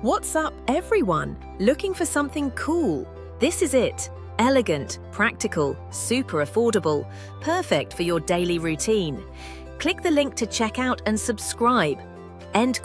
What's up, everyone? Looking for something cool? This is it. Elegant, practical, super affordable, perfect for your daily routine. Click the link to check out and subscribe. End